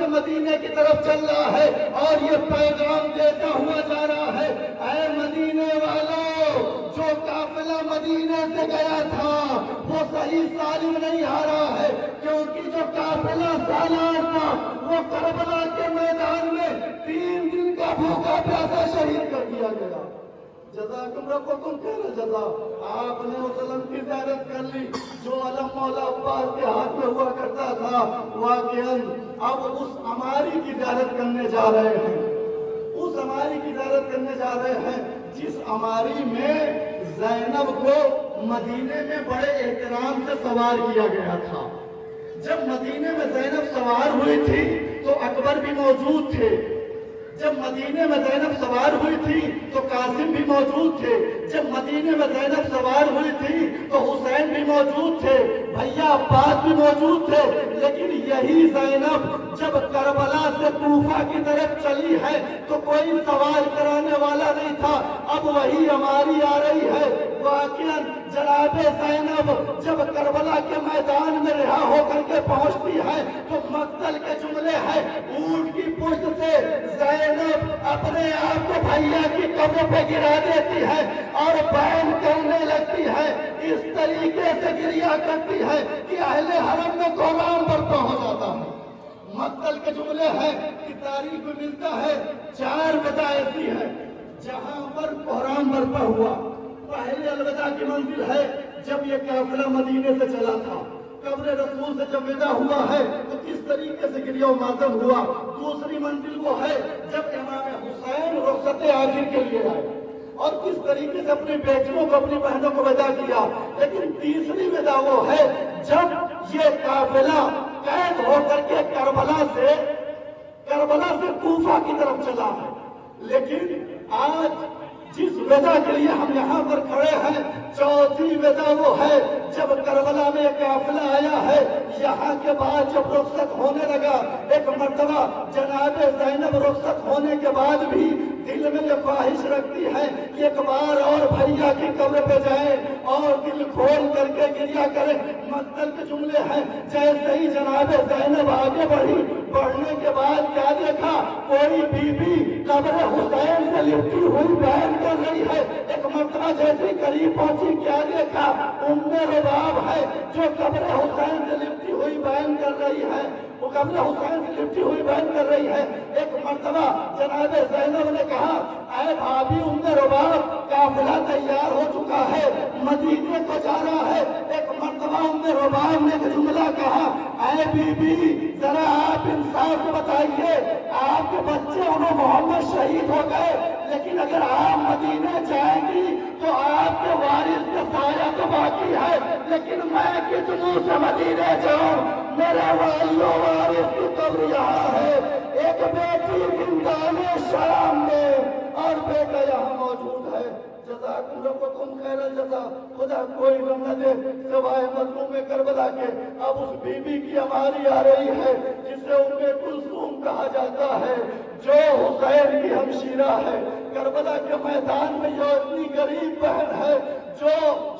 مدینے کی طرف چل رہا ہے اور یہ پیغام دیتا ہوا جا رہا ہے، اے مدینے والوں، جو قافلہ مدینے سے گیا تھا وہ صحیح سالم نہیں آ رہا ہے، کیونکہ جو قافلہ سالار تھا وہ کربلا کے میدان میں 3 دن کا بھوکا پیاسا شہید کر دیا گیا۔ جزاکم ربکم خیر جزا۔ آپ نے اس علم کی زیارت کر لی جو علم مولا عباس کے ہاتھ میں ہوا کرتا تھا۔ واقعاً اب اس عماری کی زیارت کرنے جا رہے ہیں، اس عماری کی زیارت کرنے جا رہے ہیں جس عماری میں زینب کو مدینے میں بڑے احترام سے سوار کیا گیا تھا۔ جب مدینے میں زینب سوار ہوئی تھی تو اکبر بھی موجود تھے، جب مدینے میں زینب سوار ہوئی تھی تو قاسم بھی موجود تھے، جب مدینے میں زینب سوار ہوئی تھی تو حسین بھی موجود تھے، بھیا عباس بھی موجود تھے، لیکن یہی زینب جب کربلا سے کوفہ کی طرف چلی ہے تو کوئی سوال کرانے والا نہیں تھا، اب وہی ہماری آ رہی ہے۔ واقعاً جناب زینب جب کربلا کے میدان میں رہا ہو کر کے پہنچتی ہے تو مقتل کے جملے ہیں، اونٹ کی پشت سے زینب اپنے آپ کو بھیا کی قبر پہ گرا دیتی ہے اور بیان کرنے لگتی ہے، اس طریقے سے گریا کرتی ہے کہ اہل حرم میں کوہرام برپا ہو جاتا ہے۔ مقتل کے جملے ہیں کہ تاریخ میں ملتا ہے 4 وجہ ایسی ہے جہاں پر کوہرام برپا ہوا۔ پہلے الوداع کی منزل ہے جب یہ قافلہ مدینے سے چلا تھا، قبر رسول سے جب ودا ہوا ہے تو کس طریقے سے گریہ و ماتم ہوا۔ دوسری منزل وہ ہے جب امام حسین رخصت آخر کے لیے آئے اور کس طریقے سے اپنی بیٹیوں کو اپنی بہنوں کو ودا کیا۔ لیکن تیسری ودا وہ ہے جب یہ قافلہ قید ہو کر کے کربلا سے کوفہ کی طرف چلا ہے۔ لیکن آج جس ودا کے لیے ہم یہاں پر کھڑے ہیں، چوتھی ودا وہ ہے جب کربلا میں قافلہ آیا ہے، یہاں کے بعد جب رخصت ہونے لگا، ایک مرتبہ جناب زینب رخصت ہونے کے بعد بھی دل میں یہ خواہش رکھتی ہے کہ ایک بار اور بھیا کی قبر پہ جائیں اور دل کھول کر کے گریہ کریں۔ مقتل کے جملے ہیں، جیسے ہی جناب زینب آگے بڑھنے کے بعد کیا دیکھا، کوئی بی بی قبر حسین سے لپٹی ہوئی بیان کر رہی ہے۔ ایک مرتبہ جیسے قریب پہنچی کیا دیکھا، ام رباب ہے جو قبر حسین سے لپٹی ہوئی بیان کر رہی ہے، وہ قبر حسین سے لپٹی ہوئی بیان کر رہی ہے۔ ایک مرتبہ جناب زینب نے کہا، اے بھابھی ام رباب، قافلہ تیار ہو چکا ہے، مدینے کو جا رہا ہے۔ ایک مرتبہ ام رباب نے ایک جملہ کہا، اے بی بی ذرا آپ انصاف سے بتائیے، آپ کے بچے انہوں محمد شہید ہو گئے، لیکن اگر آپ مدینے جائیں گی تو آپ کے وارث کا سایہ تو باقی ہے، لیکن میں کس منہ سے مدینے جاؤں، میرے والو وارث کی قبر یہاں ہے، ایک بیٹی زندان شام میں اور بیٹا یہاں موجود ہے۔ جزاکم ربکم خیر الجزا۔ خدا کوئی غم نہ دے سوائے مظلوم کربلا کے۔ اب اس بی بی کی ہماری آ رہی ہے جسے ام کلثوم کہا جاتا ہے، جو حسین کی ہمشیرہ ہے۔ کربلا کے میدان میں یہ اتنی غریب بہن ہے جو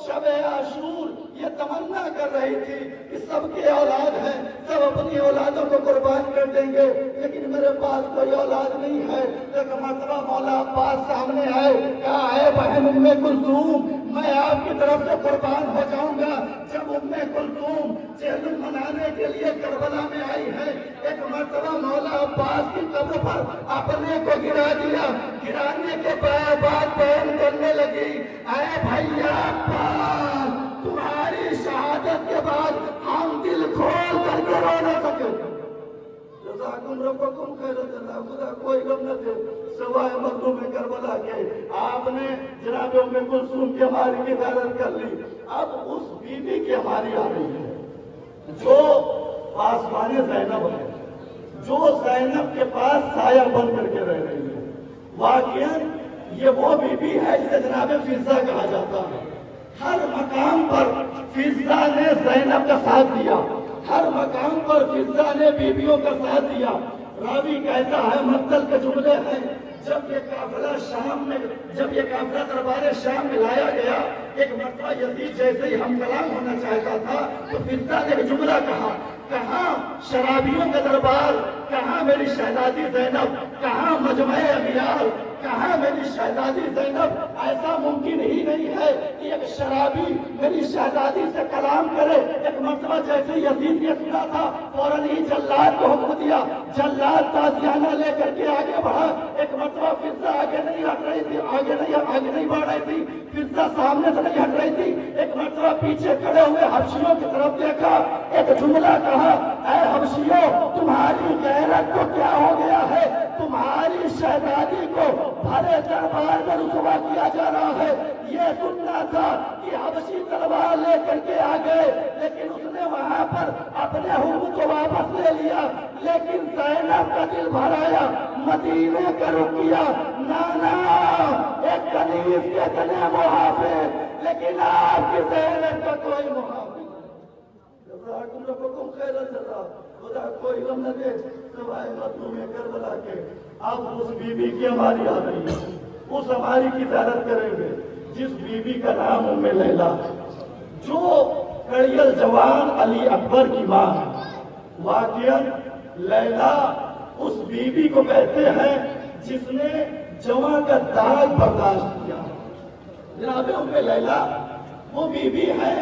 شب عاشور یہ تمنا کر رہی تھی کہ سب کے اولاد ہیں، سب اپنی اولادوں کو قربان کر دیں گے، لیکن میرے پاس کوئی اولاد نہیں ہے۔ ایک مرتبہ مولا عباس سامنے آئے، کہا، اے بہن ام کلثوم، میں آپ کی طرف سے قربان ہو جاؤں گا۔ جب ام کلثوم چہل منانے کے لیے کربلا میں آئی ہے، ایک مرتبہ مولا عباس کی قبر پر اپنے کو گرا دیا، گرانے کے بعد بیان کرنے لگی، اے بھیا عباس، تمہاری شہادت کے بعد ہم دل کھول کر کے رو نہ سکے۔ جزاکم ربکم خیر الجزا۔ خدا کوئی غم نہ دے سوائے مظلوم کربلا کے۔ آپ نے جناب ام کلثوم کی ہماری کی زیارت کر لی، اب اس بی بی کی ہماری آ رہی ہے جو پاسبان زینب ہے، جو زینب کے پاس سایہ بن کر کے رہ رہی ہے۔ واقعاً یہ وہ بی بی ہے جسے جناب فضہ کہا جاتا ہے۔ ہر مقام پر فضہ نے زینب کا ساتھ دیا، ہر مقام پر فضہ نے بیویوں کا ساتھ دیا۔ راوی کہتا ہے، مقتل کے جملے ہیں، جب یہ قافلہ دربار شام میں لایا گیا، ایک مرتبہ یزید جیسے ہی ہم کلام ہونا چاہتا تھا تو فضہ نے ایک جملہ کہا، شرابیوں کا دربار کہاں میری شہزادی زینب، کہاں مجمع امیال، کہاں میری شہزادی زینب؟ ایسا ممکن ہی نہیں ہے کہ ایک شرابی میری شہزادی سے کلام کرے۔ ایک مرتبہ جیسے یزید نے سنا تھا فوراً ہی جلاد کو حکم دیا، جلاد تازیانہ لے کر کے آگے بڑھا۔ ایک مرتبہ فضا آگے نہیں ہٹ رہی تھی، آگے نہیں بڑھ رہی تھی، فضا سامنے سے نہیں ہٹ رہی تھی۔ ایک مرتبہ پیچھے کھڑے ہوئے حبشیوں کی طرف دیکھا، ایک جملہ کہا، اے حبشیوں تمہاری غیرت کو کیا ہو گیا ہے؟ تمہاری شہزادی کو بھرے دربار میں رسوا کیا جا رہا ہے۔ یہ سننا تھا کہ حبشی تلوار لے کر کے آ گئے، لیکن اس نے وہاں پر اپنے حکم کو واپس لے لیا۔ لیکن زینب کا دل بھر آیا، مدینے کا رخ کیا۔ نانا ایک کنیز کے اتنے محافظ، لیکن آپ کی زینب کا کوئی محافظ جزاکم ربکم خیر الجزا۔ خدا کوئی غم نہ دے سوائے مظلوم کربلا کے۔ اب اس بیوی کی ہماری آ رہی ہے، اس ہماری کی زیارت کریں گے جس بیوی کا نام ام لیلا، جو کڑیل جوان علی اکبر کی ماں ہے۔ واقعہ لیلا اس بیوی کو کہتے ہیں جس نے جواں کا داغ برداشت کیا۔ جناب ام لیلا وہ بیوی ہے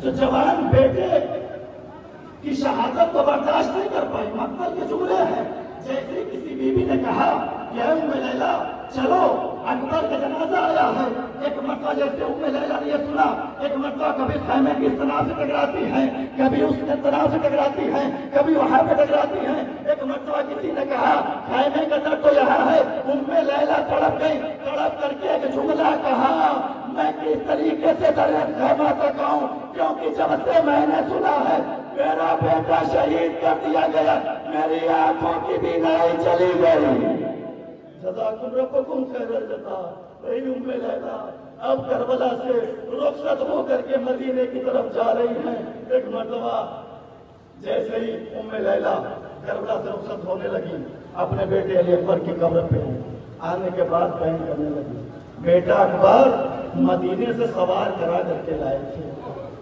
جو جوان بیٹے کی شہادت کو برداشت نہیں کر پائی۔ مقتل کے جملے ہیں، جیسے کسی بیوی نے کہا کہ اے ام لیلا چلو اکبر کا جنازہ آیا ہے۔ ایک مرتبہ جیسے ام لیلا نے یہ سنا، ایک مرتبہ کبھی خیمے کی اس طرح سے ٹکراتی ہیں، کبھی اس طرح سے ٹکراتی ہیں، کبھی وہاں پہ ٹکراتی ہیں۔ ایک مرتبہ کسی نے کہا خیمے کا در تو یہاں ہے۔ ام لیلا تڑپ گئی، تڑپ کر کے ایک جملہ کہا، میں کس طریقے سے در خیمہ تک آؤں، کیونکہ جب سے میں نے سنا ہے میرا بیٹا شہید کر دیا گیا، میری آنکھوں کی بینائی چلی گئی۔ جزاکم ربکم خیر الجزا۔ وہی ام لیلا اب کربلا سے رخصت ہو کر کے مدینے کی طرف جا رہی ہیں۔ ایک مرتبہ جیسے ہی ام لیلا کربلا سے رخصت ہونے لگی، اپنے بیٹے علی اکبر کی قبر پہ آنے کے بعد بیان کرنے لگی، بیٹا اکبر مدینے سے سوار کرا کر کے لائے تھے۔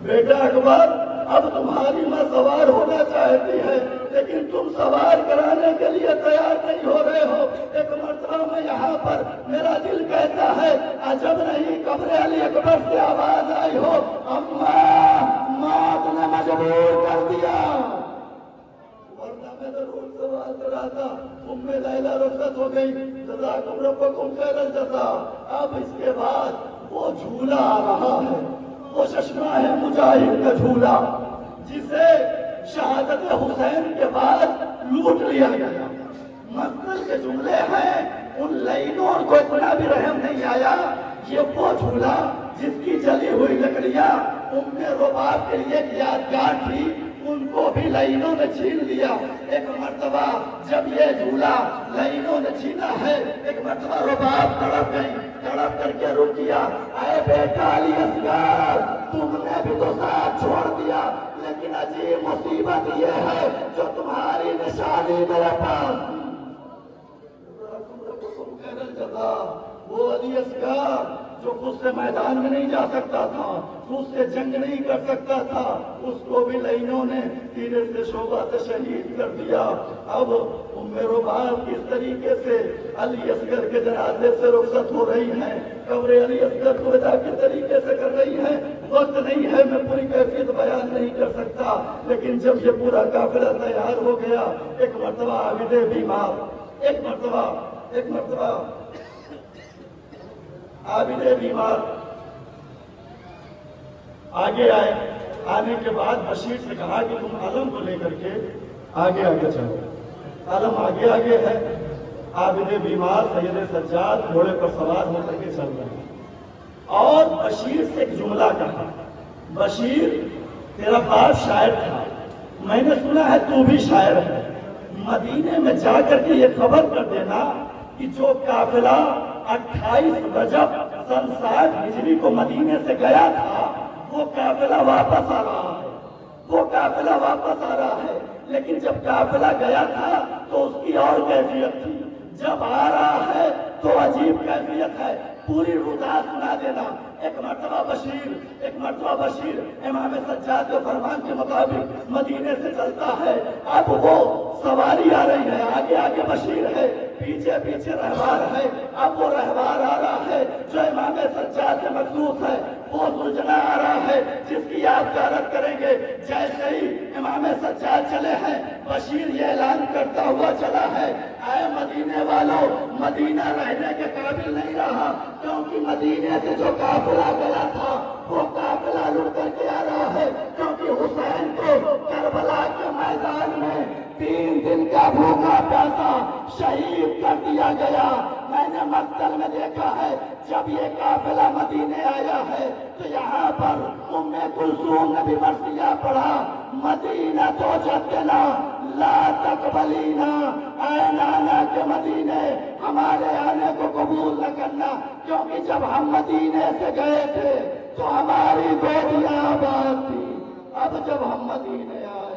بیٹا اکبر اب تمہاری ماں سوار ہونا چاہتی ہے، لیکن تم سوار کرانے کے لیے تیار نہیں ہو رہے ہو۔ ایک مرتبہ میں یہاں پر میرا دل کہتا ہے عجب نہیں قبر علی اکبر سے آواز آئی ہو، اماں موت نے مجبور کر دیا، ورنہ میں ضرور سوار کراتا۔ ام لیلا رخصت ہو گئی، جزاکم ربکم خیر الجزا۔ اب اس کے بعد وہ جھولا آ رہا ہے، وہ چشمہ ہے مجاہد کا جھولا، جسے شہادت حسین کے بعد لوٹ لیا گیا۔ مقتل کے جملے ہیں، ان لائنوں کو اتنا بھی رحم نہیں آیا۔ یہ وہ جھولا جس کی جلی ہوئی لکڑیاں ام رباب کے لیے یادگار تھی، ان کو بھی لائنوں نے چھین لیا۔ ایک مرتبہ جب یہ جھولا لائنوں نے چھینا ہے، ایک مرتبہ رباب تڑپ گئی، تڑپ کر کے رک گیا، اے بیٹا علی اصغر تم نے بھی تو ساتھ چھوڑ دیا، لیکن عجیب مصیبت یہ ہے جو تمہاری نشانی میرے پاس۔ وہ علی اصغر جو خود سے میدان میں نہیں جا سکتا تھا، خود سے جنگ نہیں کر سکتا تھا، اس کو بھی لائنوں نے تیرے سے شعبہ سے شہید کر دیا۔ اب ام رباب کس طریقے سے علی اصغر کے جنازے سے رخصت ہو رہی ہیں، قبر علی اصغر کو ادا کس طریقے سے کر رہی ہیں، وقت نہیں ہے، میں پوری کیفیت بیان نہیں کر سکتا۔ لیکن جب یہ پورا قافلہ تیار ہو گیا، ایک مرتبہ عابد بیمار، ایک مرتبہ عابد بیمار آگے آئے۔ آنے کے بعد بشیر سے کہا کہ تم علم کو لے کر کے آگے چلو۔ علم آگے ہے، عابد بیمار سید سجاد گھوڑے پر سوار ہو کر کے چل رہے ہیں، اور بشیر سے ایک جملہ کہا، بشیر تیرا باپ شاعر تھا، میں نے سنا ہے تو بھی شاعر ہے، مدینے میں جا کر کے یہ خبر کر دینا کہ جو قافلہ 28 رجب سن 60 ہجری کو مدینے سے گیا تھا، وہ قافلہ واپس آ رہا ہے، وہ قافلہ واپس آ رہا ہے۔ لیکن جب قافلہ گیا تھا تو اس کی اور کیفیت تھی، جب آ رہا ہے تو عجیب کیفیت ہے، پوری ردا سنا دینا۔ ایک مرتبہ بشیر امام سجاد کے فرمان کے مطابق مدینے سے چلتا ہے. اب وہ سواری آ رہی ہے، آگے آگے بشیر ہے، پیچھے پیچھے رہبار ہے. اب وہ رہبار آ رہا ہے جو امام سجاد سے مخصوص ہے، وہ سلجھنا آ رہا ہے جس کی آپ زیارت کریں گے. جیسے ہی امام سجاد چلے ہیں، بشیر یہ اعلان کرتا ہوا چلا ہے، اے مدینے والوں، مدینہ رہنے کے قابل نہیں رہا، کیونکہ مدینے سے جو قافلہ گیا تھا وہ قافلہ لٹ کر کے آ رہا ہے. کیونکہ حسین کو کربلا کے میدان میں 3 دن کا بھوکا پیاسا شہید کر دیا گیا. میں نے مقتل میں دیکھا ہے جب یہ قافلہ مدینے آیا ہے تو یہاں پر ام کلثوم نے بھی مرثیہ پڑھا، مدینہ تو جدنا لا تقبلینا، اے نانا کے مدینے ہمارے آنے کو قبول نہ کرنا، کیونکہ جب ہم مدینے سے گئے تھے تو ہماری گودیاں آباد تھی. اب جب ہم مدینے آئے